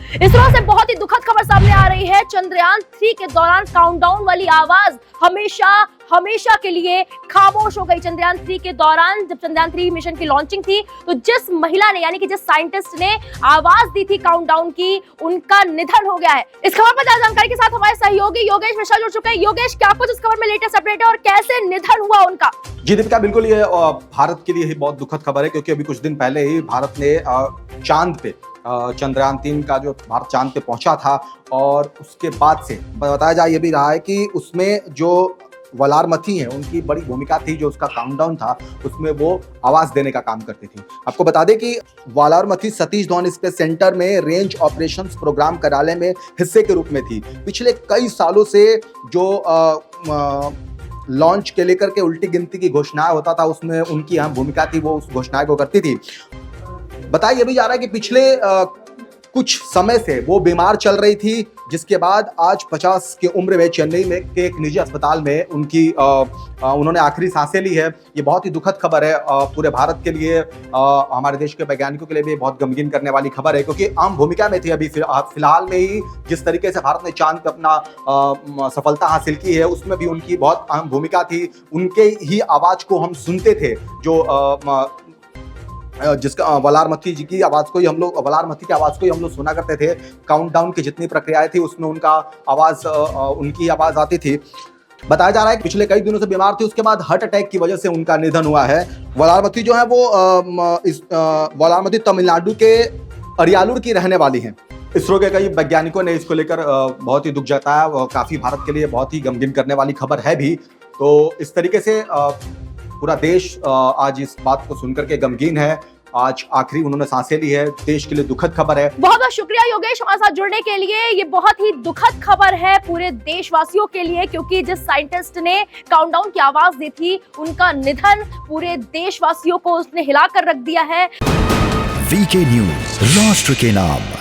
इसरो से बहुत ही दुखद खबर सामने आ रही है। चंद्रयान 3 के दौरान काउंटडाउन वाली आवाज हमेशा के लिए खामोश हो गई। चंद्रयान 3 के दौरान जब चंद्रयान 3 मिशन की लॉन्चिंग थी तो जिस महिला ने यानी कि जिस साइंटिस्ट ने आवाज दी थी काउंटडाउन की, उनका निधन हो गया है। इस खबर पर ज्यादा जानकारी के साथ हमारे सहयोगी योगेश मिश्रा जुड़ चुके हैं। योगेश, क्या कुछ इस खबर में लेटेस्ट अपडेट है और कैसे निधन हुआ उनका? जी दीपिका, बिल्कुल ये भारत के लिए ही बहुत दुखद खबर है, क्योंकि अभी कुछ दिन पहले ही भारत ने चांद पे चंद्रयान 3 का जो भारत चांद पे पहुंचा था, और उसके बाद से बताया जा ये भी रहा है कि उसमें जो वलारमथी है उनकी बड़ी भूमिका थी। जो उसका काउंटडाउन था उसमें वो आवाज देने का काम करती थी। आपको बता दें कि वलारमथी सतीश धवन स्पेस सेंटर में रेंज ऑपरेशंस प्रोग्राम कार्यालय में हिस्से के रूप में थी। पिछले कई सालों से जो लॉन्च के लेकर के उल्टी गिनती की घोषणाएं होता था, उसमें उनकी अहम भूमिका थी, वो उस घोषणाएं को करती थी। बताया भी जा रहा है कि पिछले कुछ समय से वो बीमार चल रही थी, जिसके बाद आज 50 की उम्र में चेन्नई में के एक निजी अस्पताल में उन्होंने आखिरी सांसें ली है। ये बहुत ही दुखद खबर है पूरे भारत के लिए, हमारे देश के वैज्ञानिकों के लिए भी बहुत गमगीन करने वाली खबर है, क्योंकि आम भूमिका में थी। अभी फिलहाल में ही जिस तरीके से भारत ने चांद पे अपना सफलता हासिल की है, उसमें भी उनकी बहुत अहम भूमिका थी। उनके ही आवाज को हम सुनते थे, जो जिसका वलारमथी जी की आवाज को ही हम लोग वलारमथी की आवाज को ही हम लोग सुना करते थे। काउंटडाउन की जितनी प्रक्रियाएं थी उसमें उनकी आवाज आती थी। बताया जा रहा है कि पिछले कई दिनों से बीमार थी, उसके बाद हार्ट अटैक की वजह से उनका निधन हुआ है। वलारमथी जो है वो वलारमथी तमिलनाडु के अरियालूर की रहने वाली हैं। इसरो के कई वैज्ञानिकों ने इसको लेकर बहुत ही दुख जताया। काफी भारत के लिए बहुत ही गमगीन करने वाली खबर है भी। तो इस तरीके से पूरा देश आज इस बात को सुनकर के गमगीन है। आज आखिरी उन्होंने सांसें ली है। देश के लिए दुखद खबर है। बहुत बहुत शुक्रिया योगेश हमारे साथ जुड़ने के लिए। ये बहुत ही दुखद खबर है पूरे देशवासियों के लिए, क्योंकि जिस साइंटिस्ट ने काउंटडाउन की आवाज दी थी, उनका निधन पूरे देशवासियों को उसने हिलाकर रख दिया है। वीके न्यूज, राष्ट्र के नाम।